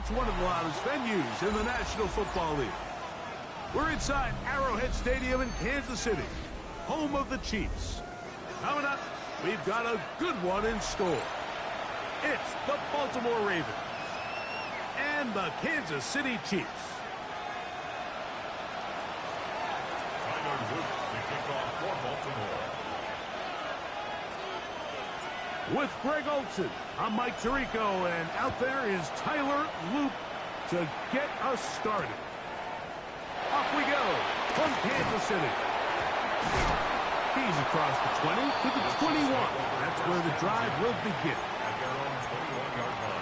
It's one of the loudest venues in the National Football League. We're inside Arrowhead Stadium in Kansas City, home of the Chiefs. Coming up, we've got a good one in store. It's the Baltimore Ravens and the Kansas City Chiefs. Tyler Luke to kick off for Baltimore. With Greg Olsen, I'm Mike Tirico, and out there is Tyler Loop to get us started. Off we go from Kansas City. He's across the 20 to the 21. That's where the drive will begin. At their own 21-yard line.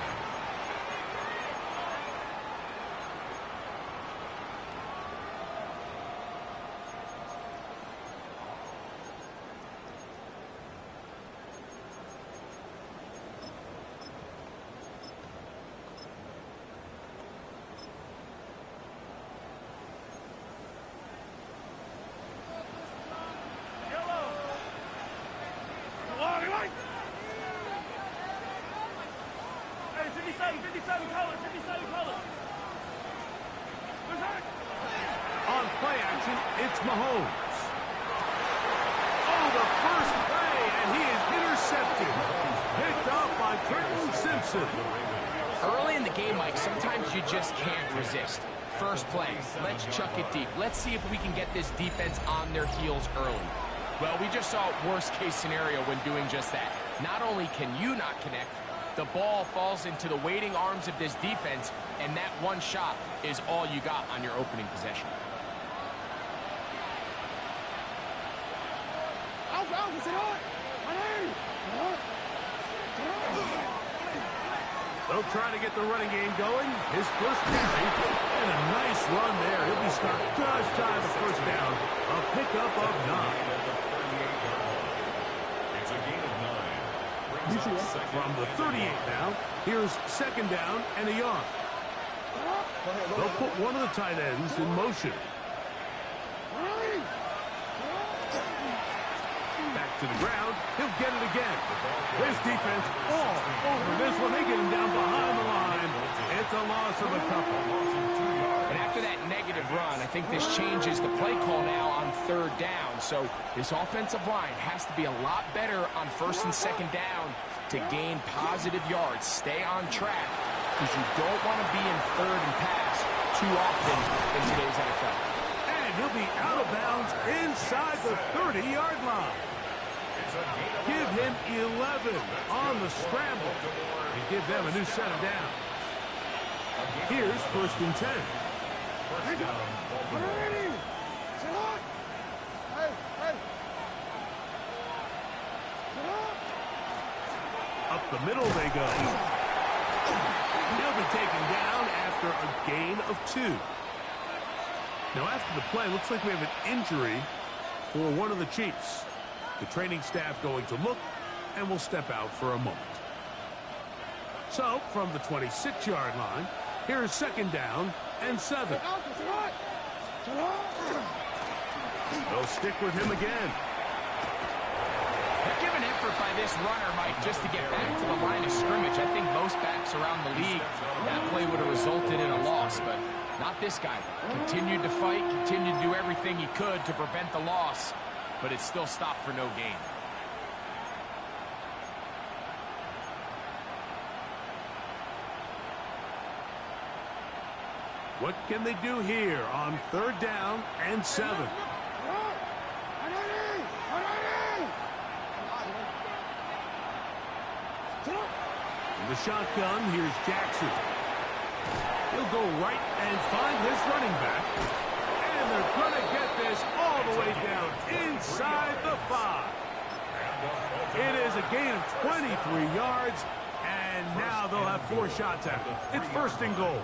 On play action, it's Mahomes. Oh, the first play, and he is intercepted. Picked off by Trenton Simpson. Early in the game, Mike, sometimes you just can't resist. First play, let's chuck it deep. Let's see if we can get this defense on their heels early. Well, we just saw worst case scenario when doing just that. Not only can you not connect, the ball falls into the waiting arms of this defense, and that one shot is all you got on your opening possession. They'll try to get the running game going. His first carry, and a nice run there. He'll be stopped just shy of the first down. A pickup of 9. It's a gain of 9. From the 38 now, here's second down and a yard. They'll put one of the tight ends in motion. Back to the ground. He'll get it again. This defense all over this one. They get him down behind the line. It's a loss of a couple. And after that negative run, I think this changes the play call now on third down. So this offensive line has to be a lot better on first and second down to gain positive yards. Stay on track, because you don't want to be in third and pass too often in today's NFL. And he'll be out of bounds inside the 30-yard line. Give him 11 on the scramble and give them a new set of downs. Here's first and 10. Up the middle they go. He'll be taken down after a gain of 2. Now after the play, looks like we have an injury for one of the Chiefs. The training staff going to look, and will step out for a moment. So, from the 26-yard line, here's second down and 7. They'll stick with him again. Give an effort by this runner, Mike, just to get back to the line of scrimmage. I think most backs around the league, that play would have resulted in a loss, but not this guy. Continued to fight, continued to do everything he could to prevent the loss, but it still stopped for no gain. What can they do here on third down and 7? In the shotgun, here's Jackson. He'll go right and find his running back. And they're going to get this all the way down inside the 5. It is a gain of 23 yards, and now they'll have 4 shots at it. It's first and goal.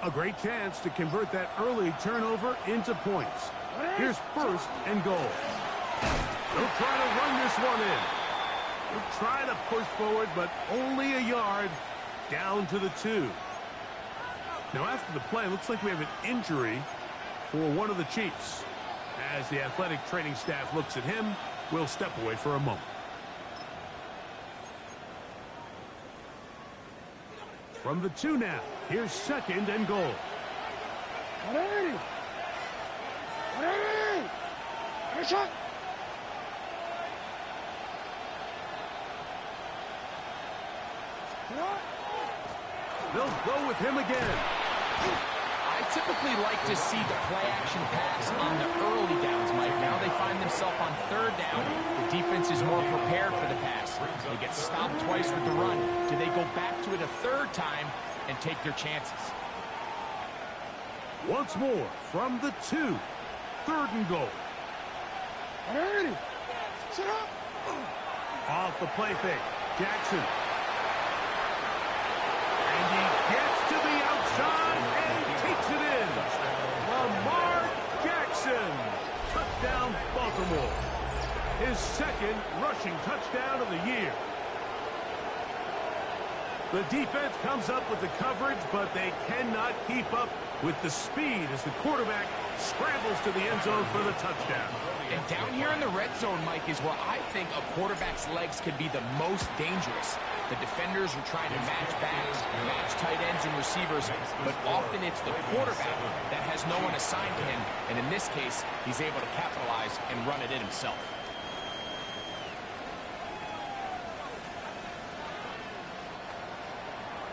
A great chance to convert that early turnover into points. Here's first and goal. They'll try to run this one in. They'll try to push forward, but only a yard down to the 2. Now, after the play, it looks like we have an injury for one of the Chiefs. As the athletic training staff looks at him, we'll step away for a moment. From the 2 now, here's second and goal. They'll go with him again. I typically like to see the play-action pass on the early downs, Mike. Now they find themselves on third down. The defense is more prepared for the pass. They get stopped twice with the run. Do they go back to it a third time and take their chances? Once more from the 2. Third and goal. Off the play fake. Jackson. And he gets to the outside and takes it in. Lamar Jackson. Touchdown, Baltimore. His second rushing touchdown of the year. The defense comes up with the coverage, but they cannot keep up with the speed as the quarterback scrambles to the end zone for the touchdown. And down here in the red zone, Mike, is where I think a quarterback's legs can be the most dangerous. The defenders are trying to match backs, match tight ends and receivers, but often it's the quarterback that has no one assigned to him, and in this case, he's able to capitalize and run it in himself.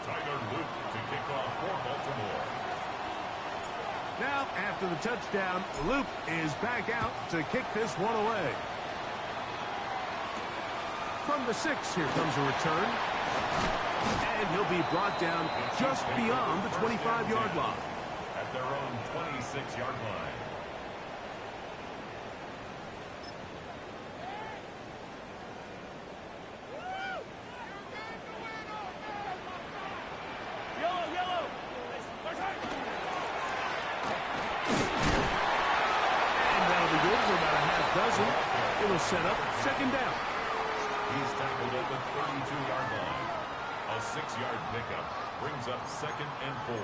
Tyler Luke to kick off for Baltimore. Now, after the touchdown, Luke is back out to kick this one away. From the 6, here comes a return. And he'll be brought down just beyond the 25-yard line. At their own 26-yard line. It'll set up second down. He's tackled at the 32-yard line. A 6-yard pickup brings up second and 4.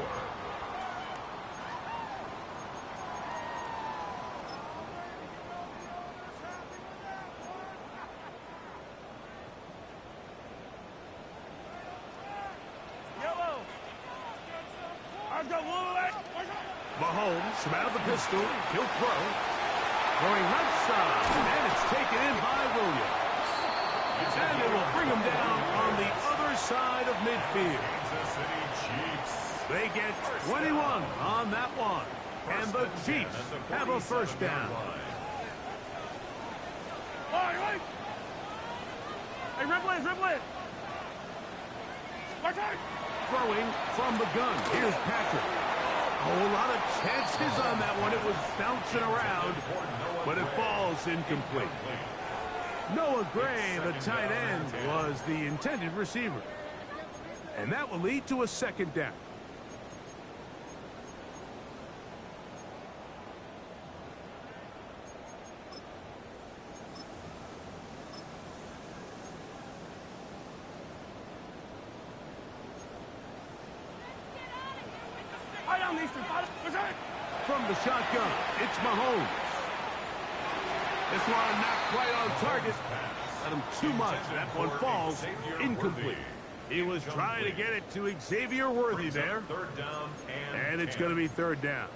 Mahomes from out of the pistol. He'll throw. Going left side, and it's taken in by Williams. And it will bring him down on the other side of midfield. Kansas City Chiefs. They get 21 on that one. And the Chiefs have a first down. Hey, Ripley! Throwing from the gun. Here's Patrick. A whole lot of chances on that one. It was bouncing around, but it falls incomplete. Noah Gray, the tight end, was the intended receiver. And that will lead to a second down. From the shotgun, it's Mahomes. This one not quite on target. Let him too much. That one falls incomplete. He was trying to get it to Xavier Worthy there. And it's going to be third down.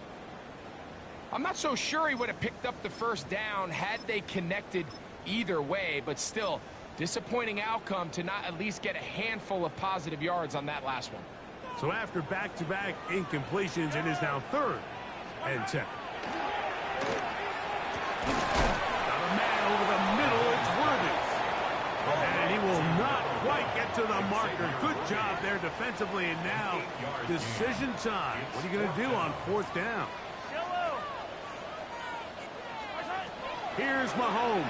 I'm not so sure he would have picked up the first down had they connected either way, but still, disappointing outcome to not at least get a handful of positive yards on that last one. So after back-to-back incompletions, it is now third and 10. Got a man over the middle, it's Worthy. And he will not quite get to the marker. Good job there defensively, and now decision time. What are you going to do on fourth down? Here's Mahomes.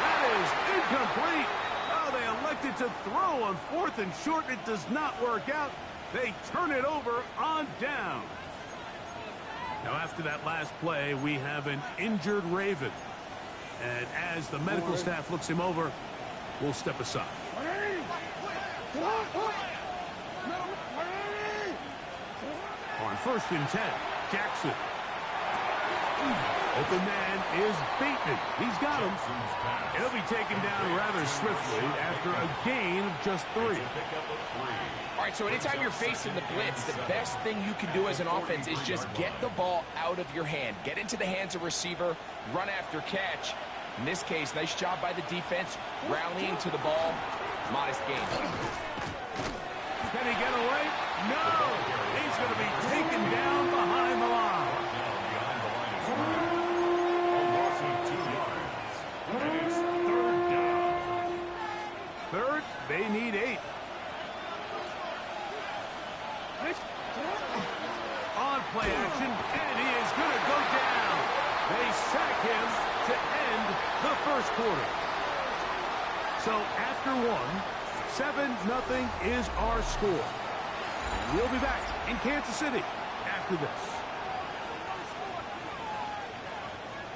That is incomplete. Oh, they elected to throw on fourth and short. It does not work out. They turn it over on down. Now, after that last play, we have an injured Raven. And as the medical staff looks him over, we'll step aside. On 1st and 10, Jackson. Open man is Bateman. He's got him. And he'll be taken down rather swiftly after a gain of just 3. All right, so anytime you're facing the blitz, the best thing you can do as an offense is just get the ball out of your hand. Get into the hands of receiver, run after catch. In this case, nice job by the defense, rallying to the ball. Modest gain. Can he get away? No! He's going to be taken down behind the line. And it's 3rd down. 3rd, they need 8. On play action, and he is going to go down. They sack him to end the 1st quarter. So after 7-0 is our score. We'll be back in Kansas City after this.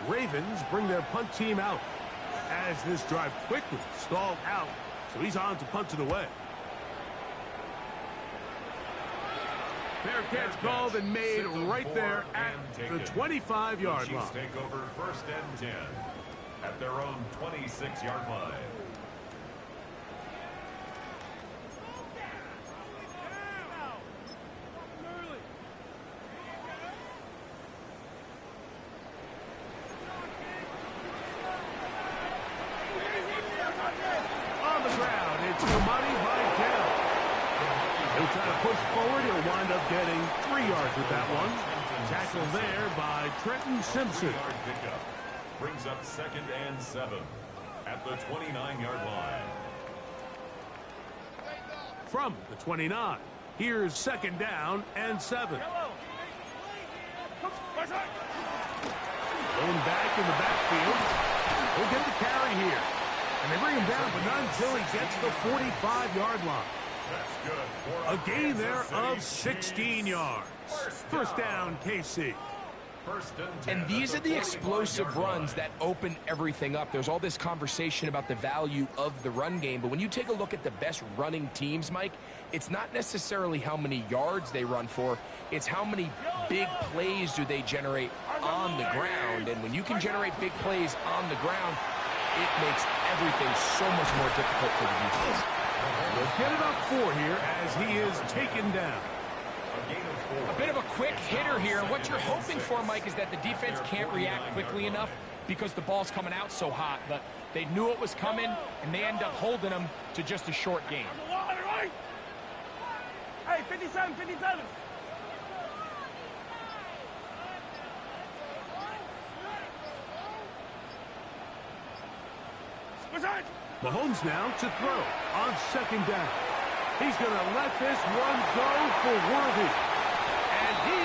Ravens bring their punt team out as this drive quickly stalled out, so he's on to punt it away. Fair catch called and made right there at the 25-yard line. Take over 1st and 10 at their own 26-yard line. On the ground, it's Kamani Vidal. He'll try to push forward. He'll wind up getting 3 yards with that one. Tackled there by Trenton Simpson. Pickup brings up 2nd and 7 at the 29-yard line. From the 29, here's 2nd down and 7. Going back in the backfield. He'll get the carry here. And they bring him down, but not until he gets the 45-yard line. That's good. A gain there of 16 yards. 1st down, KC. And these are the explosive runs that open everything up. There's all this conversation about the value of the run game, but when you take a look at the best running teams, Mike, it's not necessarily how many yards they run for, it's how many big plays do they generate on the ground. And when you can generate big plays on the ground, it makes everything so much more difficult for the defense. Let's get it up 4 here as he is taken down. A bit of a quick hitter here. What you're hoping for, Mike, is that the defense can't react quickly enough because the ball's coming out so hot. But they knew it was coming, and they end up holding them to just a short gain. Hey, 57, 57. Mahomes now to throw on 2nd down. He's going to let this one go for Worthy. And he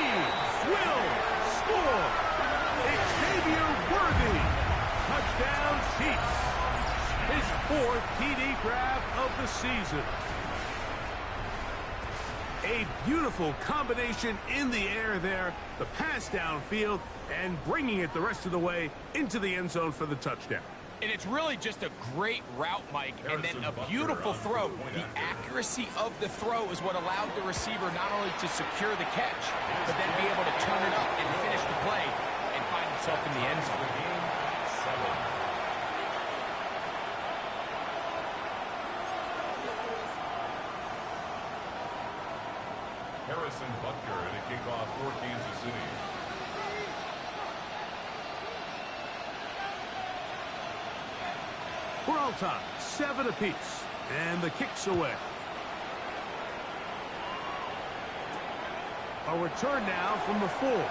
will score. Xavier Worthy. Touchdown Chiefs. His 4th TD grab of the season. A beautiful combination in the air there. The pass downfield and bringing it the rest of the way into the end zone for the touchdown. And it's really just a great route, Mike, and then a beautiful throw. The accuracy of the throw is what allowed the receiver not only to secure the catch, but then be able to turn it up and finish the play and find himself in the end zone. Harrison Butker in a kickoff for Kansas City. We're all tied, 7 apiece, and the kick's away. A return now from the 4.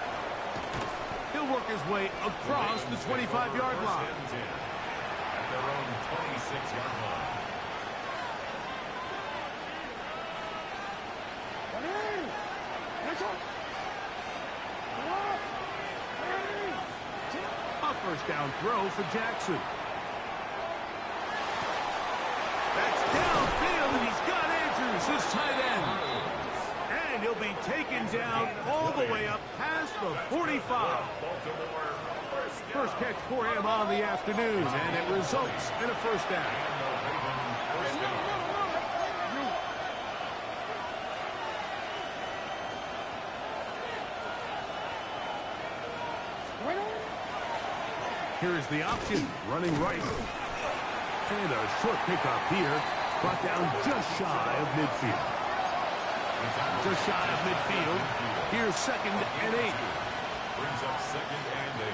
He'll work his way across the 25-yard line. At their own 26-yard line. A 1st down throw for Jackson. That's downfield, and he's got Andrews, his tight end. And he'll be taken down all the way up past the 45. First catch for him on the afternoon, and it results in a first down. Here is the option, running right. And a short pickup here, brought down just shy of midfield. Just shy of midfield. Here's 2nd and 8. Brings up 2nd and 8.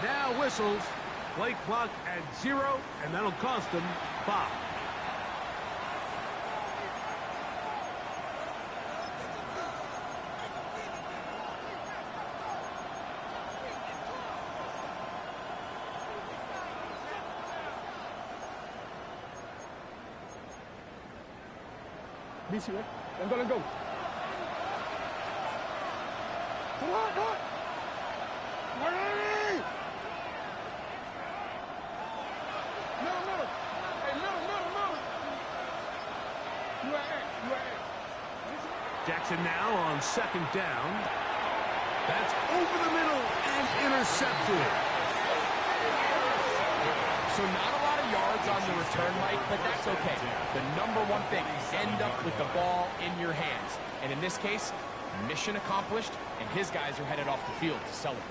Now whistles. Play clock at 0, and that'll cost them 5. Busy, right? Let's go, let's go. Come on, come on. Ready? Middle. Hey, middle. You at. Jackson now on 2nd down. That's over the middle and intercepted. So not a lot of yards on the return, Mike, but that's okay. The number one thing, end up with the ball in your hands. And in this case, mission accomplished, and his guys are headed off the field to celebrate.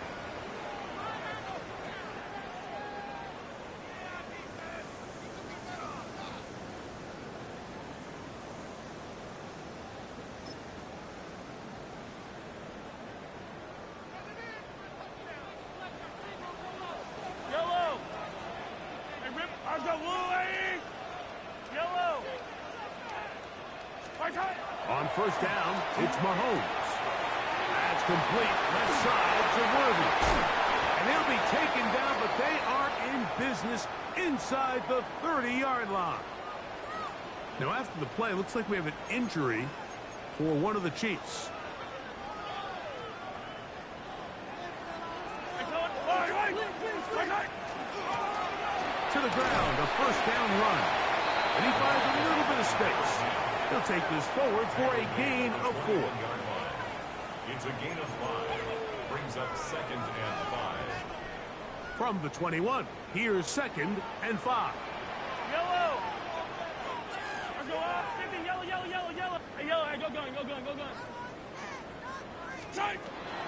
Yellow. Hey, Rip, I go Willie. Yellow. Right. On 1st down, it's Mahomes. That's complete. Left side to Worthy. And he'll be taken down, but they are in business inside the 30-yard line. Now, after the play, it looks like we have an injury for one of the Chiefs. To the ground, a 1st down run. And he finds a little bit of space. He'll take this forward for a gain of 4. It's a gain of 5. Brings up 2nd and 5. From the 21, here's 2nd and 5. Yellow. I go up. 50, yellow. Hey, yellow, hey, go gun. Tight.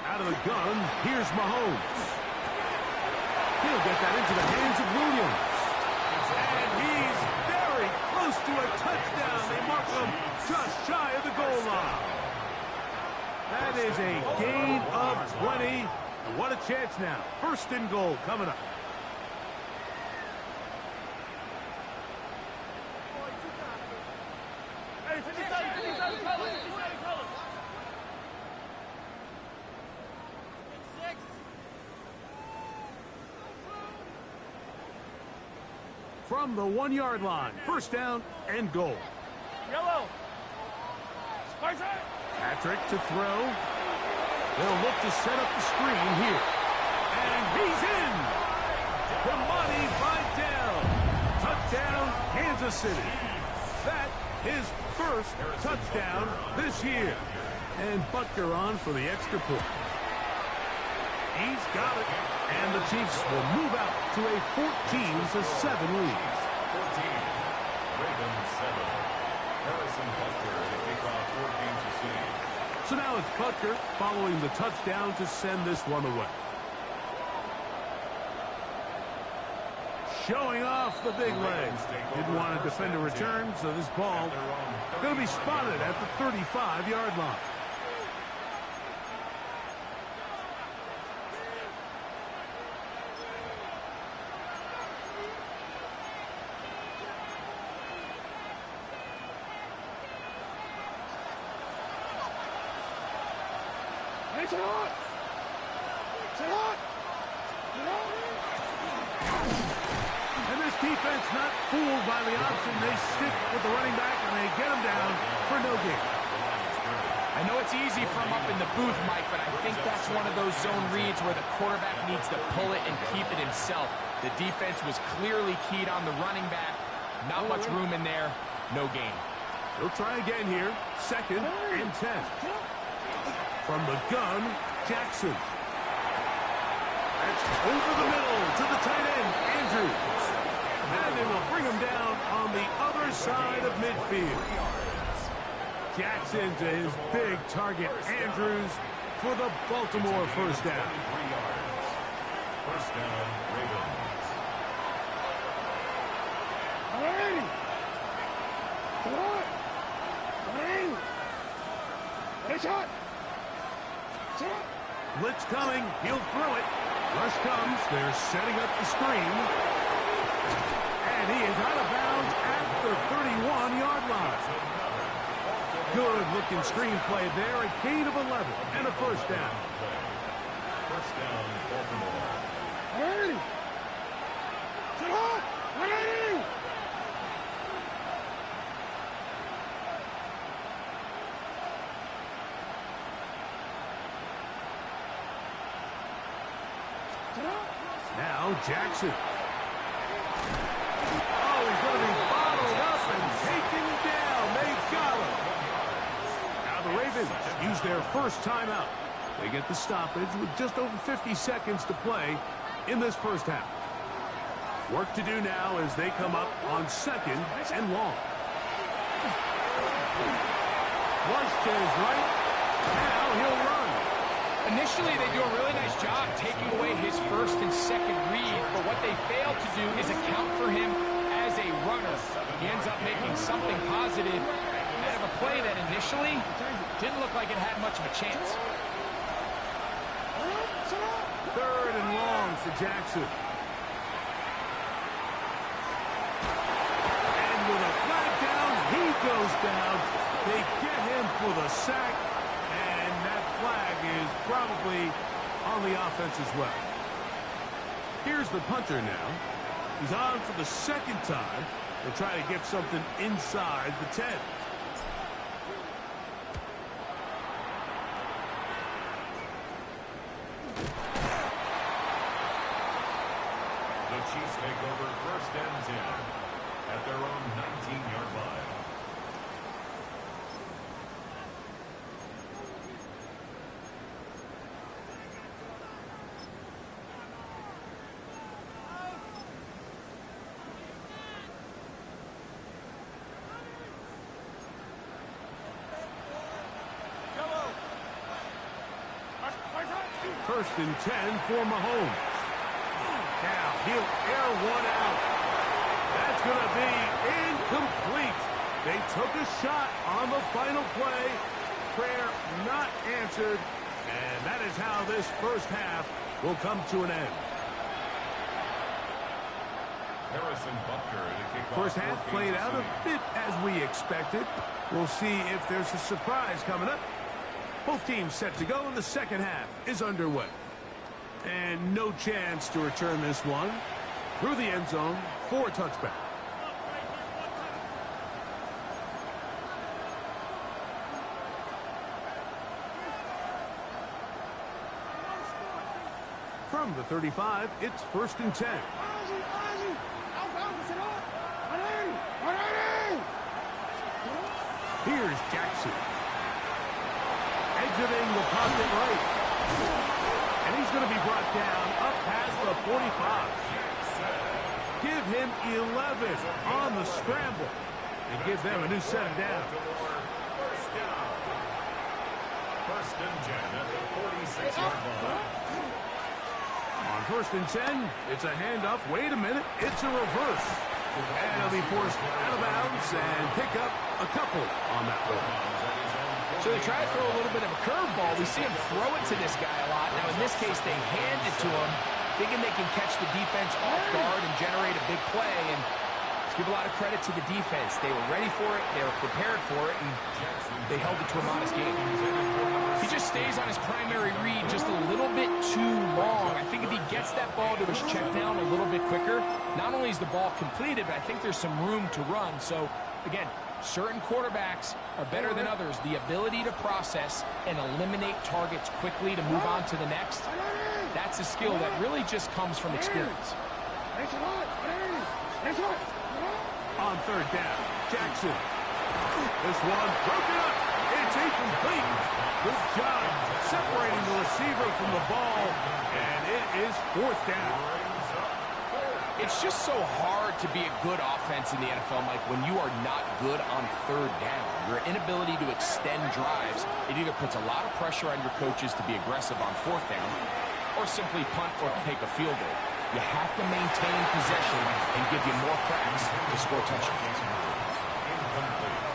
Out of the gun, here's Mahomes. He'll get that into the hands of Williams. And he's very close to a touchdown. They mark him just shy of the goal line. That is a gain of 20. And what a chance now. 1st and goal coming up. Hey, 57 colors. From the 1-yard line, 1st down and goal. Yellow. Patrick to throw. They'll look to set up the screen here. And he's in. Damani Vidal. Touchdown, Kansas City. That his 1st touchdown this year. And Butker on for the extra point. He's got it. And the Chiefs will move out to a 14-7 lead. 14. Ravens 7. Harrison Butker to kick off 14 to 6. So now it's Butker following the touchdown to send this one away. Showing off the big legs. Didn't want to defend a return, so this ball going to be spotted at the 35-yard line. And this defense not fooled by the option. They stick with the running back, and they get him down for no gain. I know it's easy from up in the booth, Mike, but I think that's one of those zone reads where the quarterback needs to pull it and keep it himself. The defense was clearly keyed on the running back. Not much room in there. No gain. He'll try again here. 2nd and 10. From the gun, Jackson. That's over the middle to the tight end, Andrews. And they will bring him down on the other side of midfield. Jackson to his big target, Andrews, for the Baltimore first down. First down, Ravens. Blitz coming. He'll throw it. Rush comes. They're setting up the screen. And he is out of bounds at the 31-yard line. Good-looking screenplay there. A gain of 11 and a first down. First down, Baltimore. Now Jackson. Oh, he's going to be bottled up and taken down. They've got him. Now the Ravens use their first timeout. They get the stoppage with just over 50 seconds to play in this first half. Work to do now as they come up on 2nd and long. Flush to his right. Now he'll run. Initially, they do a really nice job taking away his first and second read, but what they fail to do is account for him as a runner. He ends up making something positive out of a play that initially didn't look like it had much of a chance. 3rd and long for Jackson. And with a flag down, he goes down. They get him for the sack. Flag is probably on the offense as well. Here's the punter now. He's on for the 2nd time. They'll try to get something inside the 10. The Chiefs take over 1st and 10 at their own 19-yard line. First and 10 for Mahomes. Now he'll air one out. That's going to be incomplete. They took a shot on the final play. Prayer not answered. And that is how this first half will come to an end. Harrison Butker to kick off. First half played out a bit as we expected. We'll see if there's a surprise coming up. Both teams set to go, and the second half is underway. And no chance to return this one. Through the end zone for a touchback. From the 35, it's 1st and 10. Here's Jackson. Exiting the pocket right. And he's going to be brought down up past the 45. Give him 11 on the scramble. And give them a new set of downs. First and 10 at the 46-yard line. On 1st and 10, it's a handoff. Wait a minute, it's a reverse. And he'll be forced out of bounds and pick up a couple on that one. So they try to throw a little bit of a curveball. We see him throw it to this guy a lot. Now, in this case, they hand it to him, thinking they can catch the defense off guard and generate a big play. And let's give a lot of credit to the defense. They were ready for it, they were prepared for it, and they held it to a modest game. He just stays on his primary read just a little bit too long. I think if he gets that ball to his check down a little bit quicker, not only is the ball completed, but I think there's some room to run. So, again, certain quarterbacks are better than others. The ability to process and eliminate targets quickly to move on to the next, that's a skill that really just comes from experience. On third down, Jackson. This one broken up. It's incomplete. Good job separating the receiver from the ball, and it is fourth down. It's just so hard to be a good offense in the NFL, Mike, when you are not good on third down. Your inability to extend drives, it either puts a lot of pressure on your coaches to be aggressive on fourth down or simply punt or take a field goal. You have to maintain possession and give you more cracks to score touchdowns. Incomplete.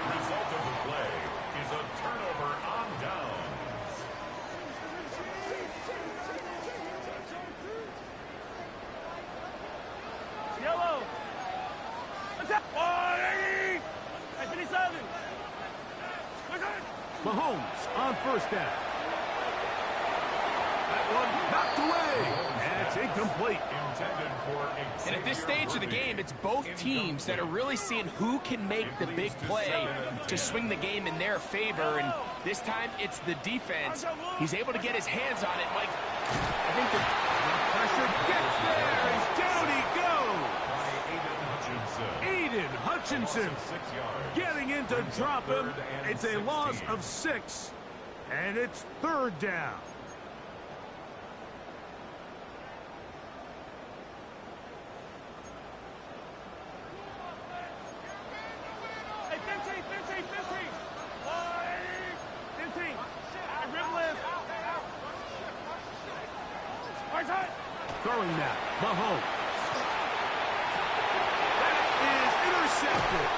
Result of the play is a turnover on downs. Yellow. Attack. Oh, 57. Mahomes on first down. That one knocked away, and it's incomplete. Intended for And at this stage of the game, it's both teams that are really seeing who can make the big play to swing the game in their favor. And this time, it's the defense. He's able to get his hands on it, Mike. I think the Pressure gets there, and down he goes. by Aiden Hutchinson 6 yards. getting in to drop him. It's a loss of 6, and it's third down. Hey, 15. 15. Rib lift. Right side. Throwing now, Mahomes. That is intercepted.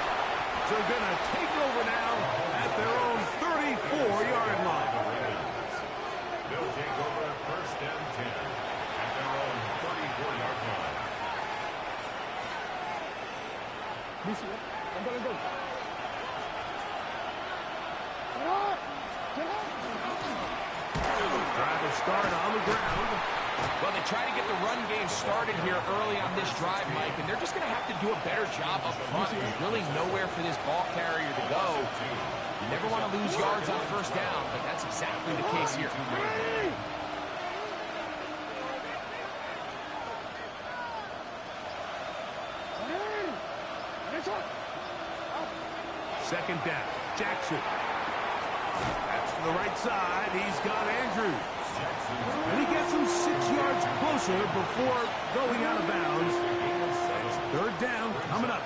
So going to take over now at their own 34-yard line. They'll take over first and 10 at their own 34-yard line. Trying to start on the ground. Well, they try to get the run game started here early on this drive, Mike, and they're just going to have to do a better job up front. There's really nowhere for this ball carrier to go. You never want to lose yards on first down, but that's exactly the case here. Second down, Jackson. That's to the right side. He's got Andrews. And he gets him 6 yards closer before going out of bounds. It's third down coming up.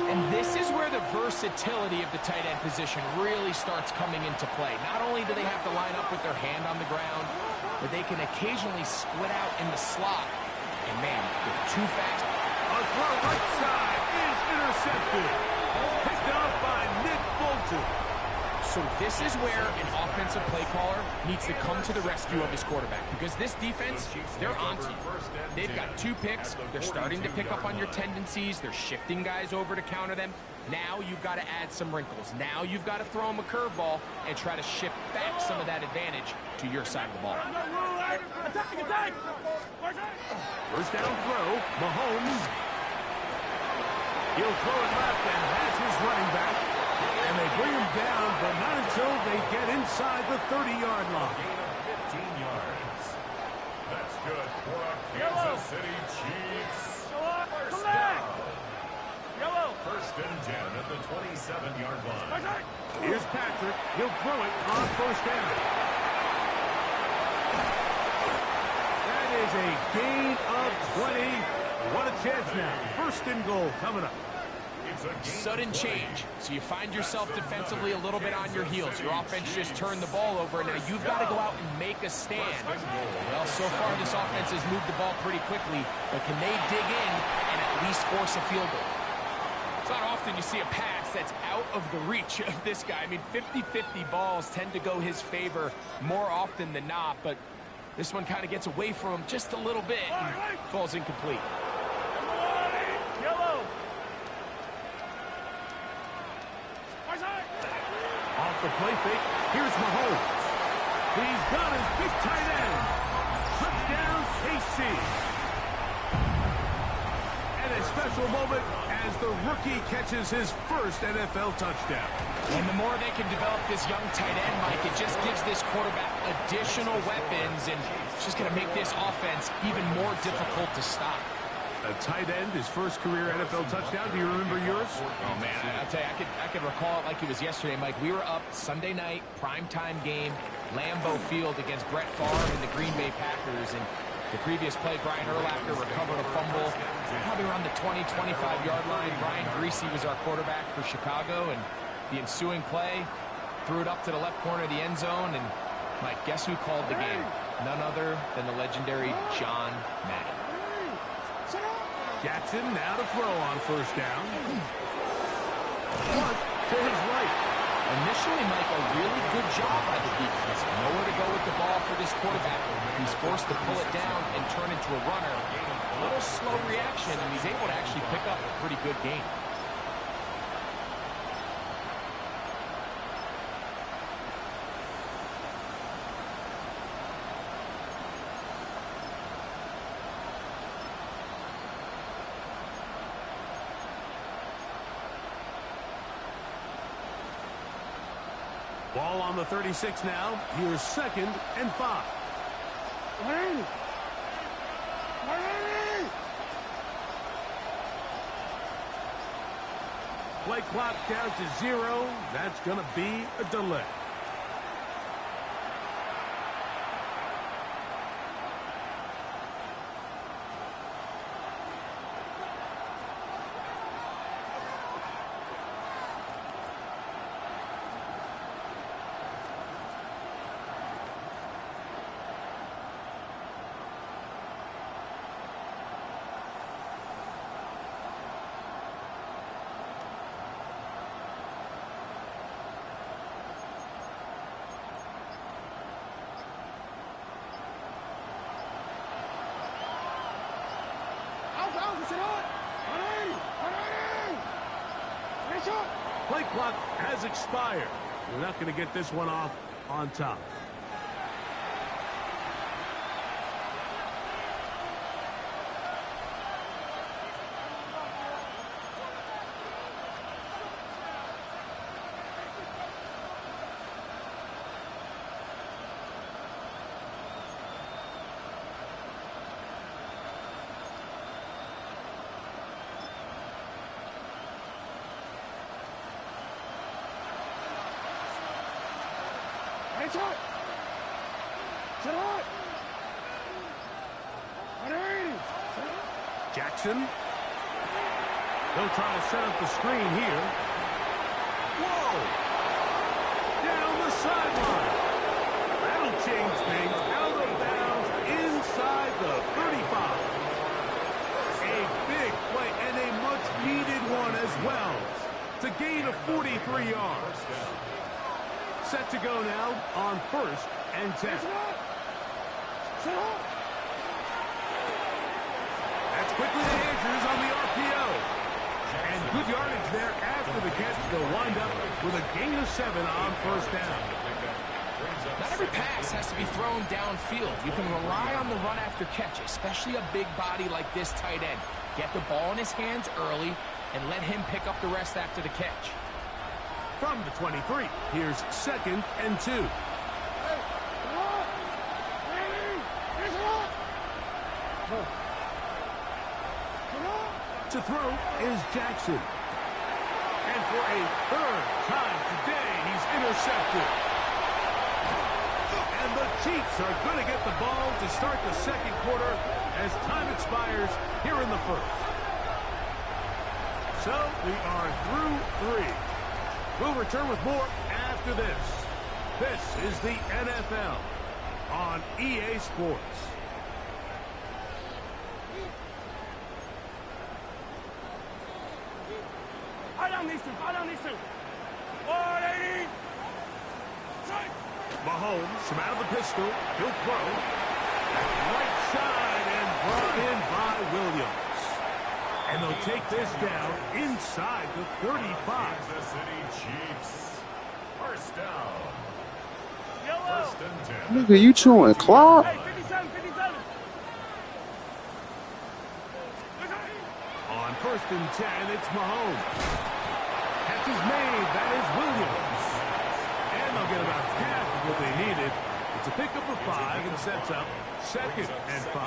And this is where the versatility of the tight end position really starts coming into play. Not only do they have to line up with their hand on the ground, but they can occasionally split out in the slot. And man, they're too fast. A throw right side is intercepted. Picked off by Nick Bolton. So this is where an offensive play caller needs to come to the rescue of his quarterback, because this defense, they're onto you. They've got 2 picks. They're starting to pick up on your tendencies. They're shifting guys over to counter them. Now you've got to add some wrinkles. Now you've got to throw them a curveball and try to shift back some of that advantage to your side of the ball. Attack. First down throw, Mahomes. He'll throw it left and has his running back. And they bring him down, but not until they get inside the 30-yard line. Gain of 15 yards. That's good for a Kansas City Chiefs. First down. Yellow. First and 10 at the 27-yard line. Here's Patrick. He'll throw it on first down. That is a gain of 20. What a chance now. First and goal coming up. Sudden change. So you find yourself defensively a little bit on your heels. Your offense just turned the ball over. Now you've got to go out and make a stand. Well, so far this offense has moved the ball pretty quickly, but can they dig in and at least force a field goal? It's not often you see a pass that's out of the reach of this guy. I mean, 50-50 balls tend to go his favor more often than not, but this one kind of gets away from him just a little bit and falls incomplete. Yellow. Off the play fake. Here's Mahomes. He's got his big tight end. Touchdown, KC. And a special moment as the rookie catches his first NFL touchdown. And the more they can develop this young tight end, Mike, it just gives this quarterback additional weapons, and it's just going to make this offense even more difficult to stop. A tight end, his first career NFL touchdown. Do you remember yours? Oh, man, I'll tell you, I could recall it like it was yesterday, Mike. We were up Sunday night, primetime game, Lambeau Field against Brett Favre and the Green Bay Packers, and the previous play, Brian Urlacher recovered a fumble, probably around the 20, 25-yard line. Brian Griese was our quarterback for Chicago, and the ensuing play, threw it up to the left corner of the end zone, and, Mike, guess who called the game? None other than the legendary John Madden. Jackson now to throw on first down. One to his right. Initially, Mike, a really good job by the defense. Nowhere to go with the ball for this quarterback. He's forced to pull it down and turn into a runner. A little slow reaction, and he's able to actually pick up a pretty good game. Ball on the 36 now. Here's 2nd and 5. Play clock down to 0. That's going to be a delay. Play clock has expired. We're not going to get this one off on top. Jackson. They'll try to set up the screen here. Whoa! Down the sideline. That'll change things. Out of bounds inside the 35. A big play and a much-needed one as well to gain a 43 yards. Set to go now on 1st and 10. That's quickly to Andrews on the RPO. And good yardage there after the catch. They'll wind up with a gain of 7 on 1st down. Not every pass has to be thrown downfield. You can rely on the run after catch, especially a big body like this tight end. Get the ball in his hands early and let him pick up the rest after the catch. From the 23, here's 2nd and 2. To throw is Jackson. And for a 3rd time today, he's intercepted. And the Chiefs are going to get the ball to start the 2nd quarter as time expires here in the 1st. So we are through 3. We'll return with more after this. This is the NFL on EA Sports. Down these two. 180. Mahomes from out of the pistol. He'll throw. Right side and brought in by Williams. And they'll take this down inside the 35. Kansas City Chiefs. 1st down. Yellow. First and 10. Nigga, you chewing clock? Hey, 57, 57. On first and 10, it's Mahomes. Catch is made. That is Williams. And they'll get about half of what they needed. It's a pickup of 5 and sets up second and 5.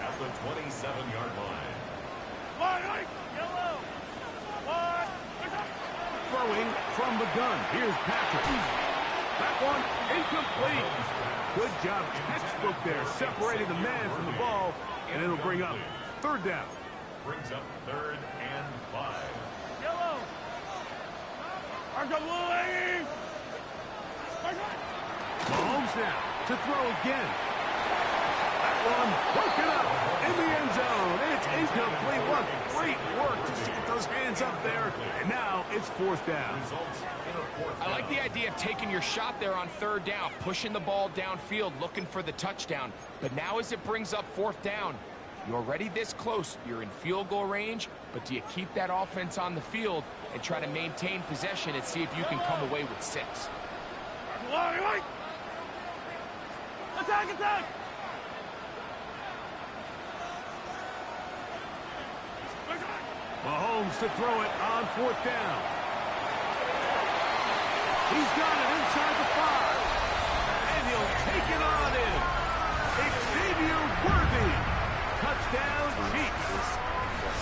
At the 27-yard line. Yellow. One. Throwing from the gun. Here's Patrick. That one incomplete. Good job. Textbook there, separating the man from the ball, and it'll bring up third down. Brings up 3rd and 5. Yellow. Mahomes now to throw again. That one broken up in the end zone. It's incomplete. What great work just to get those hands up there. And now it's fourth down. Results in a fourth I like the idea of taking your shot there on third down, pushing the ball downfield, looking for the touchdown. But now as it brings up fourth down, you're already this close. You're in field goal range, but do you keep that offense on the field and try to maintain possession and see if you can come away with 6? Attack, attack. Mahomes to throw it on fourth down. He's got it inside the 5. And he'll take it on in. Xavier Worthy. Touchdown, Chiefs.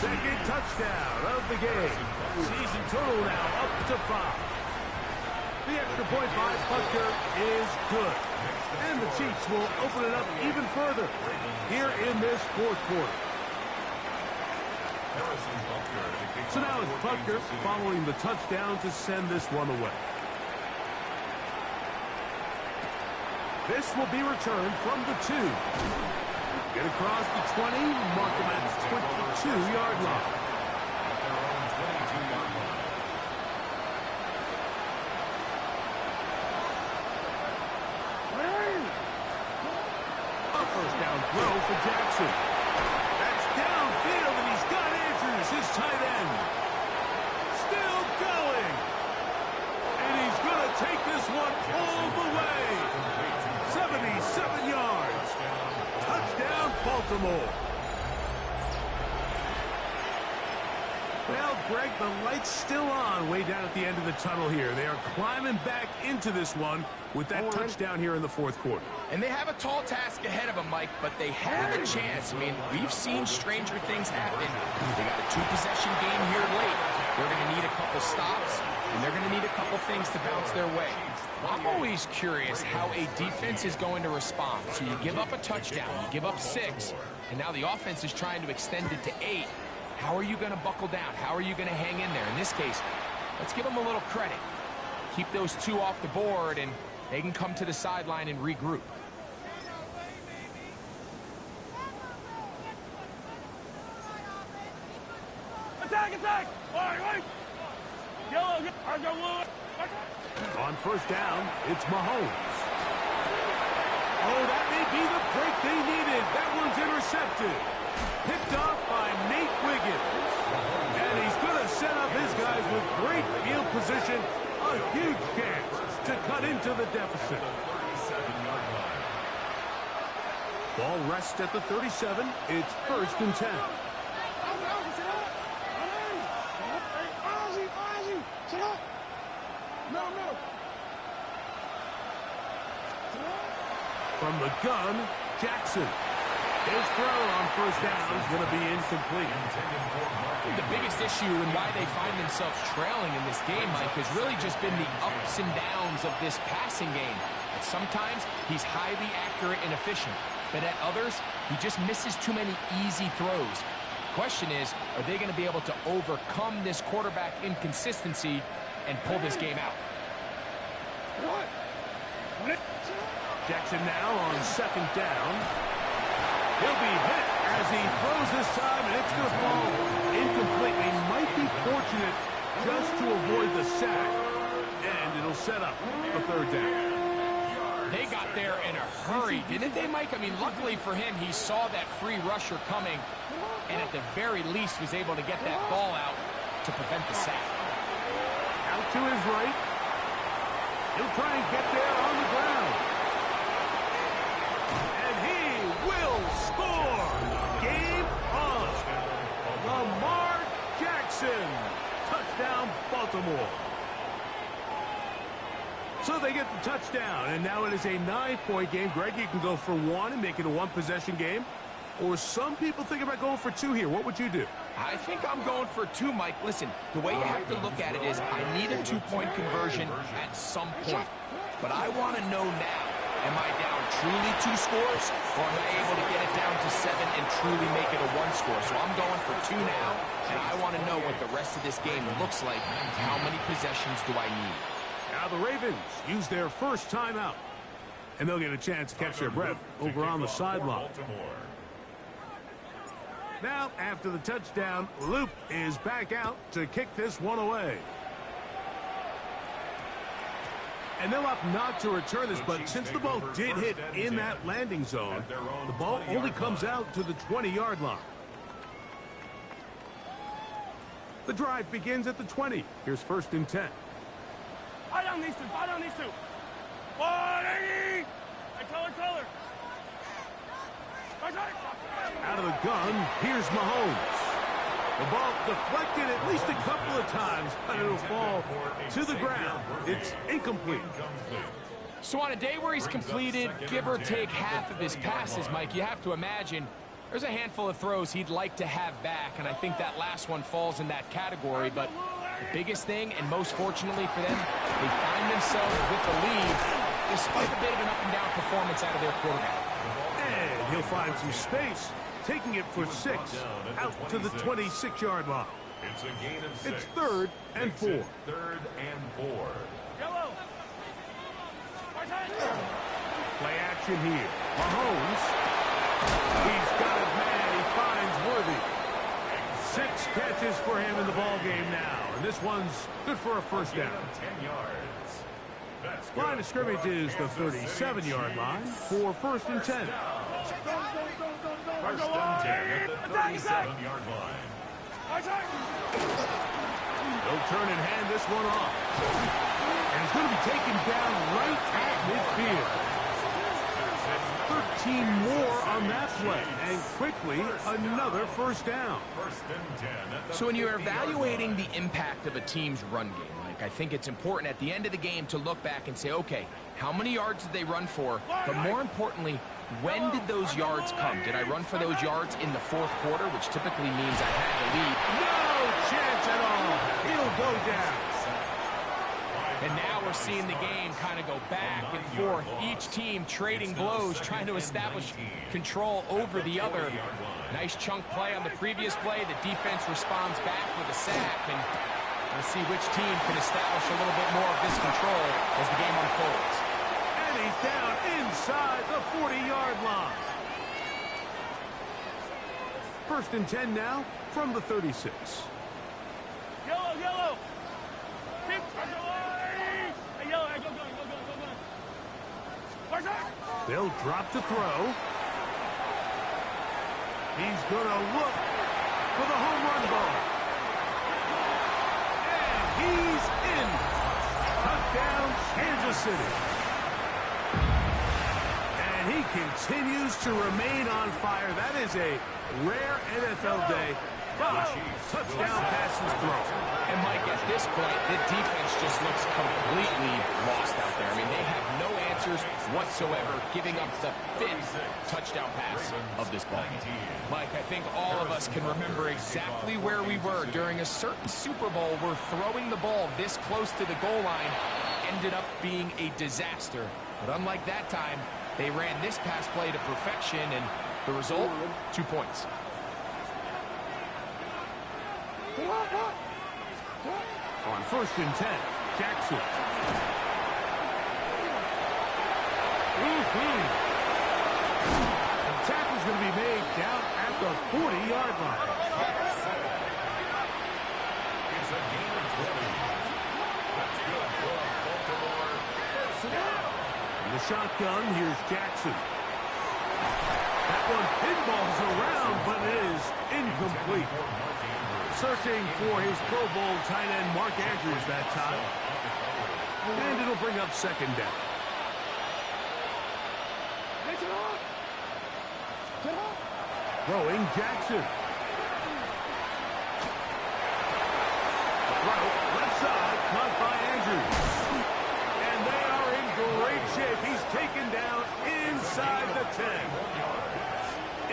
Second touchdown of the game. Season total now up to 5. The extra point by Butker is good. And the Chiefs will open it up even further here in this fourth quarter. So now it's Butker following the touchdown to send this one away. This will be returned from the 2. Get across the 20, mark him at 22-yard line. At their own 22-yard line. A first down throw for Jackson. That's downfield, and he's got Andrews, his tight end. Still going. And he's going to take this one all the way. 77 yards. Touchdown, Baltimore. Well, Greg, the light's still on way down at the end of the tunnel here. They are climbing back into this one with that touchdown here in the fourth quarter. And they have a tall task ahead of them, Mike, but they have a chance. I mean, we've seen stranger things happen. They got a 2-possession game here late. They're going to need a couple stops, and they're going to need a couple things to bounce their way. I'm always curious how a defense is going to respond. So you give up a touchdown, you give up 6, and now the offense is trying to extend it to 8. How are you going to buckle down? How are you going to hang in there? In this case, let's give them a little credit. Keep those 2 off the board, and they can come to the sideline and regroup. Attack, attack. Yellow. On first down, it's Mahomes. Oh, that may be the break they needed. That one's intercepted. Picked off by Nate Wiggins. And he's going to set up his guys with great field position. A huge chance to cut into the deficit. 37-yard line. Ball rests at the 37. It's first and 10. From the gun, Jackson. His throw on first down is going to be incomplete. The biggest issue and why they find themselves trailing in this game, Mike, has really just been the ups and downs of this passing game. And sometimes he's highly accurate and efficient, but at others, he just misses too many easy throws. Question is, are they going to be able to overcome this quarterback inconsistency and pull this game out? Jackson now on second down. He'll be hit as he throws this time, and it's going to fall incomplete. They might be fortunate just to avoid the sack, and it'll set up a third down. They got there in a hurry, didn't they, Mike? I mean, luckily for him, he saw that free rusher coming, and at the very least was able to get that ball out to prevent the sack. Out to his right. He'll try and get there on the ground. And he will score. Game on. Lamar Jackson. Touchdown, Baltimore. So they get the touchdown, and now it is a 9-point game. Greg, you can go for one and make it a one-possession game. Or some people think about going for two here. What would you do? I think I'm going for two, Mike. Listen, the way you have to look at it is I need a two-point conversion at some point. But I want to know now, am I down truly 2 scores, or am I able to get it down to 7 and truly make it a 1 score? So I'm going for 2 now, and I want to know what the rest of this game looks like. How many possessions do I need? Now the Ravens use their first timeout, and they'll get a chance to catch their breath over on the sideline. Now, after the touchdown, Luke is back out to kick this one away. And they'll opt not to return this, but since the ball did hit in that landing zone, the ball only comes out to the 20-yard line. The drive begins at the 20. Here's 1st and 10. Fight on these two. Fight on these two. 180. Hey, color. Out of the gun, here's Mahomes. The ball deflected at least a couple of times, but it'll fall to the ground. It's incomplete. So on a day where he's completed, give or take half of his passes, Mike, you have to imagine there's a handful of throws he'd like to have back, and I think that last one falls in that category. But the biggest thing, and most fortunately for them, they find themselves with the lead despite a bit of an up-and-down performance out of their quarterback. And he'll find some space, taking it for 6 out to the 26-yard line. It's a gain of 6. It's 3rd and 4. 3rd and 4. Yellow. Play action here. Mahomes. He's got his man. He finds Worthy. 6 catches for him in the ball game now. And this one's good for a first down. 10 yards. Line of scrimmage is the 37-yard line for 1st and 10. 1st and 10 at the 37-yard line. They'll turn and hand this one off. And it's going to be taken down right at midfield. 13 more on that play. And quickly, another first down. 1st and 10 at the So when you're evaluating the impact of a team's run game, I think it's important at the end of the game to look back and say, okay, how many yards did they run for? But more importantly, when did those yards come? Did I run for those yards in the 4th quarter, which typically means I had the lead? No chance at all. He'll go down. And now we're seeing the game kind of go back and forth. Each team trading blows, trying to establish control over the other. Nice chunk play on the previous play. The defense responds back with a sack, and we'll see which team can establish a little bit more of this control as the game unfolds. And he's down inside the 40-yard line. 1st and 10 now from the 36. Yellow. Hey, yellow. Go. They'll drop to throw. He's going to look for the home run ball. He's in. Touchdown, Kansas City. And he continues to remain on fire. That is a rare NFL day. 5 touchdown passes thrown. And Mike, at this point, the defense just looks completely lost out there. I mean, they have no answers whatsoever, giving up the 5th touchdown pass of this ball game. Mike, I think all of us can remember exactly where we were during a certain Super Bowl where throwing the ball this close to the goal line ended up being a disaster. But unlike that time, they ran this pass play to perfection, and the result, 2 points. On 1st and 10, Jackson. The tackle's going to be made down at the 40-yard line. It's a gain of 20. That's good for Baltimore. First down. In the shotgun, here's Jackson. That one pinballs around, but it is incomplete. Searching for his Pro Bowl tight end, Mark Andrews, that time. And it'll bring up second down. Throwing Jackson. Throw, left side, caught by Andrews. And they are in great shape. He's taken down inside the 10.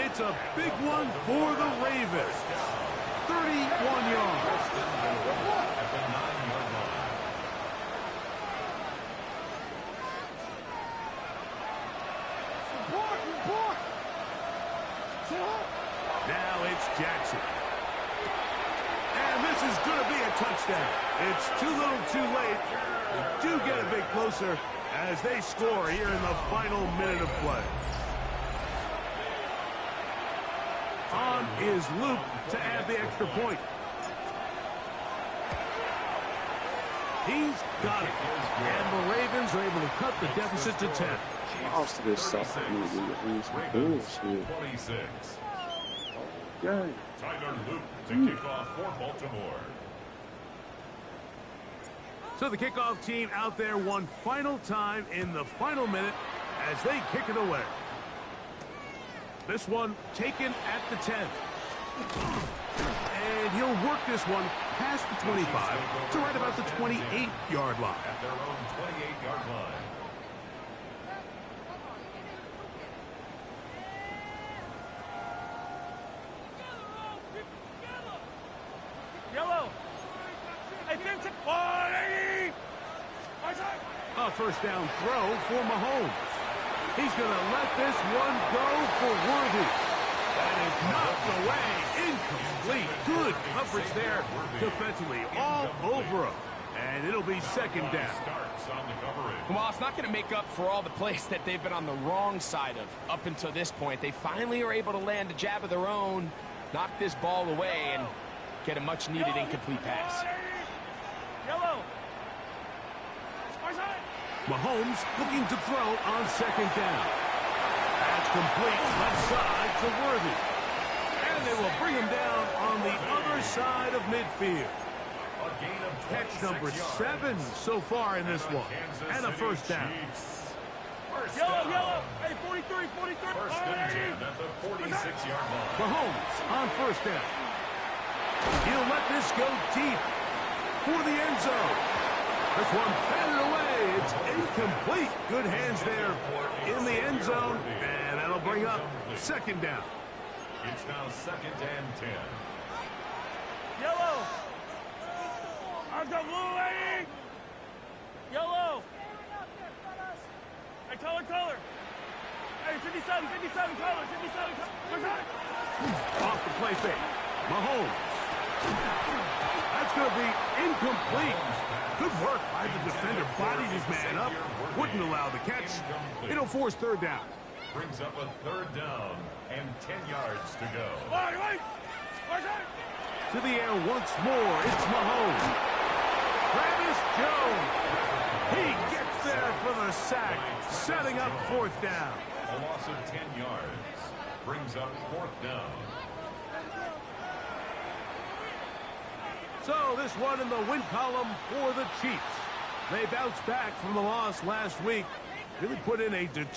It's a big one for the Ravens. 31 yards. At the 9-yard line. Now it's Jackson. And this is going to be a touchdown. It's too little too late. They do get a bit closer as they score here in the final minute of play. On is Luke to add the extra point. He's got it. And the Ravens are able to cut the deficit to 10. After this stuff, bullshit. 26. Yeah. Tyler Luke to kick off for Baltimore. So the kickoff team out there one final time in the final minute as they kick it away. This one taken at the 10. And he'll work this one past the 25 to right about the 28-yard line. At their own 28-yard line. Yellow. Hey, 50. 180. A first down throw for Mahomes. He's going to let this one go for Worthy. That is knocked away. Incomplete. Good coverage there defensively. All over him. And it'll be second down. Starts on the coverage. Well, it's not going to make up for all the plays that they've been on the wrong side of up until this point. They finally are able to land a jab of their own, knock this ball away, and get a much-needed incomplete pass. Yellow. Mahomes looking to throw on second down. That's complete left side to Worthy. And they will bring him down on the other side of midfield. A gain of Catch number 26 7 yards. so far in this one. And a first down. First Yellow, down. yellow. Hey, 43, 43. First and 10 at the 46-yard line. Mahomes on first down. He'll let this go deep for the end zone. This one batted away. It's incomplete. Good hands there in the end zone. And that'll bring up second down. It's now second and 10. Yellow. I've got blue lady. Yellow. Hey, color. Hey, 57, color, 57, color. Off the play fake. Mahomes. That's going to be incomplete. Good work by the defender. Bodied his man up. Wouldn't allow the catch. It'll force third down. Brings up a third down and 10 yards to go. Wait. To the air once more. It's Mahomes. Travis Jones. He gets there for the sack. Setting up fourth down. A loss of 10 yards. Brings up fourth down. So this one in the win column for the Chiefs. They bounced back from the loss last week. Really put in a determined